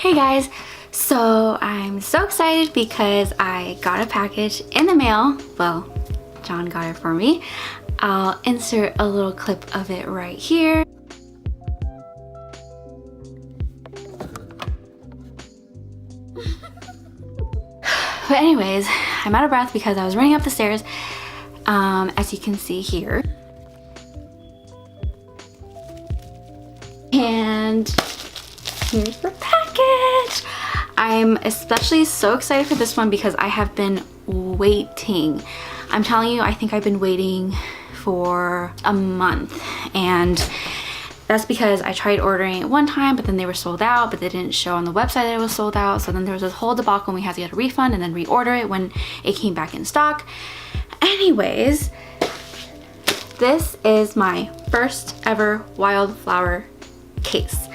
Hey guys, so I'm so excited because I got a package in the mail. Well, John got it for me. I'll insert a little clip of it right here. But anyways, I'm out of breath because I was running up the stairs, as you can see here. And here's the package. I'm especially so excited for this one because I have been waiting. I'm telling you, I think I've been waiting for a month, and that's because I tried ordering it one time, but then they were sold out, but they didn't show on the website that it was sold out. So then there was this whole debacle and we had to get a refund and then reorder it when it came back in stock. Anyways, this is my first ever Wildflower case.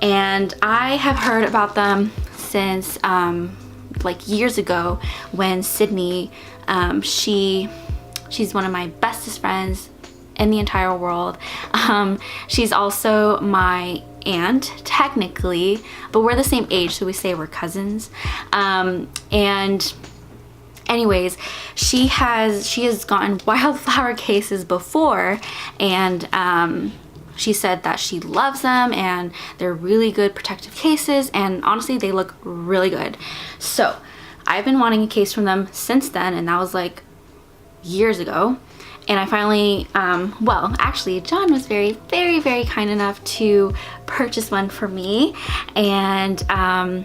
And I have heard about them since like years ago when Sydney, she's one of my bestest friends in the entire world. She's also my aunt technically, but we're the same age, so we say we're cousins. And anyways, she has gotten Wildflower cases before, and she said that she loves them and they're really good protective cases, and honestly they look really good. So I've been wanting a case from them since then, and that was like years ago. And I finally, well, actually John was very kind enough to purchase one for me, and oh,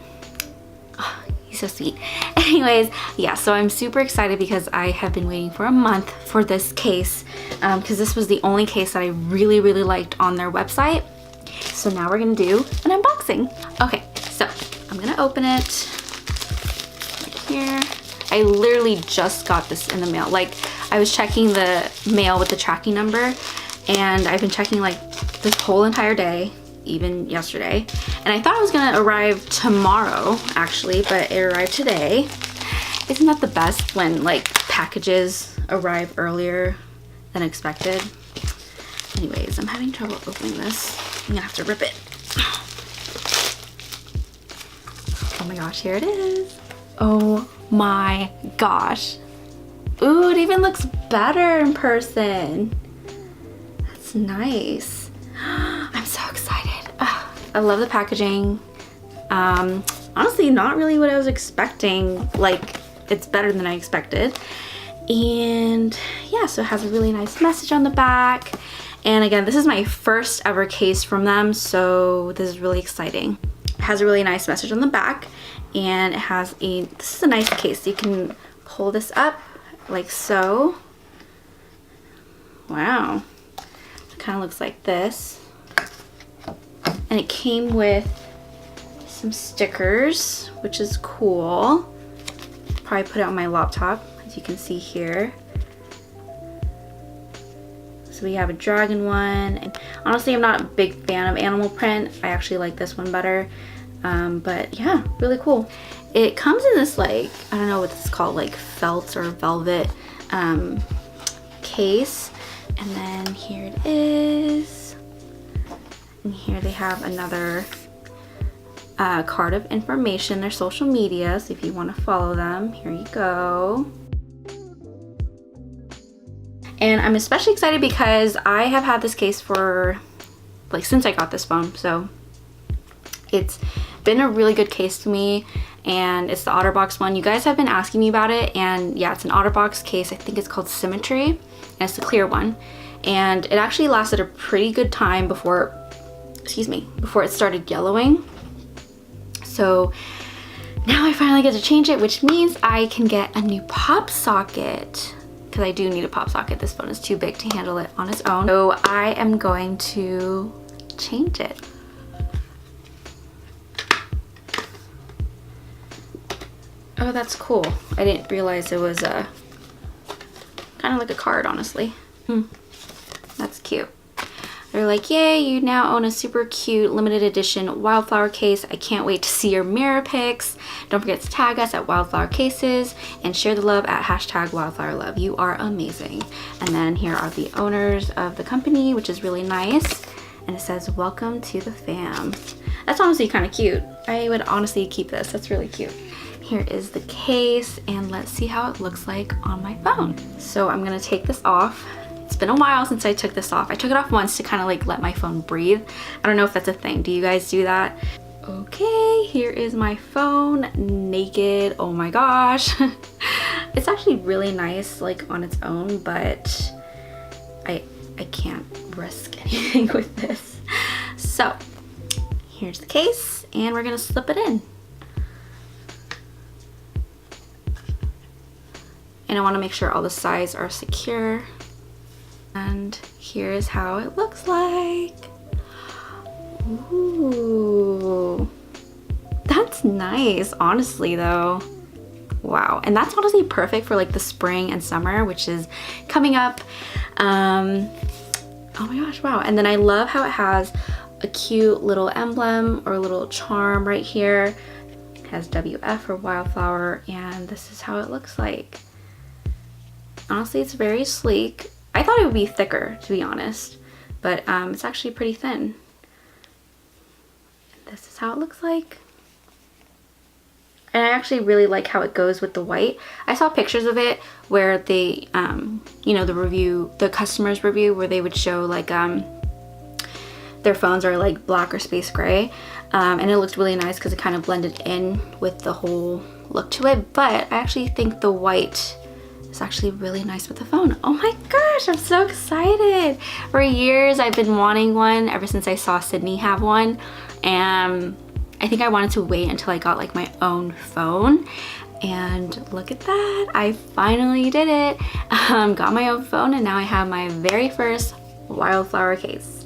he's so sweet. Anyways, yeah, so I'm super excited because I have been waiting for a month for this case, because this was the only case that I really liked on their website. So now we're gonna do an unboxing. Okay, so I'm gonna open it right here. I literally just got this in the mail. Like, I was checking the mail with the tracking number, and I've been checking like this whole entire day, even yesterday. And I thought it was gonna arrive tomorrow, actually, but it arrived today. Isn't that the best when like packages arrive earlier than expected? Anyways, I'm having trouble opening this. I'm gonna have to rip it. Oh my gosh, here it is. Oh my gosh. Ooh, it even looks better in person. That's nice. I'm so excited. I love the packaging. Honestly, not really what I was expecting. Like, it's better than I expected. And yeah, so it has a really nice message on the back. And again, this is my first ever case from them, so this is really exciting. It has a really nice message on the back, and it has this is a nice case. You can pull this up like so. Wow. It kind of looks like this. And it came with some stickers, which is cool. Probably put it on my laptop, as you can see here. So we have a dragon one. And honestly, I'm not a big fan of animal print. I actually like this one better. But yeah, really cool. It comes in this, like, I don't know what this is called, like felt or velvet case. And then here it is. And here they have another card of information, their social media, so if you want to follow them, here you go. And I'm especially excited because I have had this case for, like, since I got this phone, so it's been a really good case to me, and it's the OtterBox one. You guys have been asking me about it, and yeah, it's an OtterBox case. I think it's called Symmetry, and it's the clear one. And it actually lasted a pretty good time before, excuse me, before it started yellowing. So now I finally get to change it, which means I can get a new pop socket, because I do need a pop socket. This phone is too big to handle it on its own. So I am going to change it. Oh, that's cool. I didn't realize it was kind of like a card, honestly. That's cute. They're like, yay, you now own a super cute limited edition Wildflower case. I can't wait to see your mirror pics. Don't forget to tag us at Wildflower Cases and share the love at #WildflowerLove. You are amazing. And then here are the owners of the company, which is really nice. And it says, welcome to the fam. That's honestly kind of cute. I would honestly keep this. That's really cute. Here is the case, and let's see how it looks like on my phone. So I'm gonna take this off. It's been a while since I took this off. I took it off once to kind of like let my phone breathe. I don't know if that's a thing. Do you guys do that? Okay, here is my phone, naked. Oh my gosh. It's actually really nice like on its own, but I can't risk anything with this. So here's the case, and we're gonna slip it in. And I want to make sure all the sides are secure. And here's how it looks like. Ooh, that's nice, honestly though. Wow, and that's honestly perfect for like the spring and summer, which is coming up. Oh my gosh, wow. And then I love how it has a cute little emblem or a little charm right here. It has WF for Wildflower, and this is how it looks like. Honestly, it's very sleek. I thought it would be thicker, to be honest, but it's actually pretty thin. And this is how it looks like. And I actually really like how it goes with the white. I saw pictures of it where they, you know, the customer's review, where they would show like their phones are like black or space gray. And it looked really nice because it kind of blended in with the whole look to it. But I actually think the white is actually really nice with the phone. Oh my gosh, I'm so excited. For years, I've been wanting one ever since I saw Sydney have one. And I think I wanted to wait until I got like my own phone. And look at that, I finally did it. Got my own phone, and now I have my very first Wildflower case.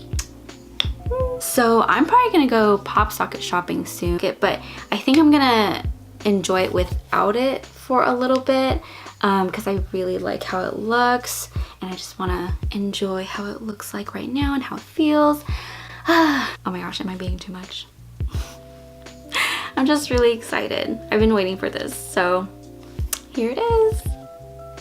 So I'm probably gonna go pop socket shopping soon, but I think I'm gonna enjoy it without it for a little bit. Because I really like how it looks, and I just want to enjoy how it looks like right now and how it feels. Oh my gosh, am I being too much? I'm just really excited. I've been waiting for this, so here it is.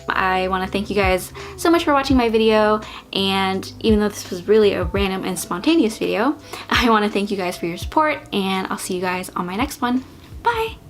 I want to thank you guys so much for watching my video, and even though this was really a random and spontaneous video, I want to thank you guys for your support, and I'll see you guys on my next one. Bye!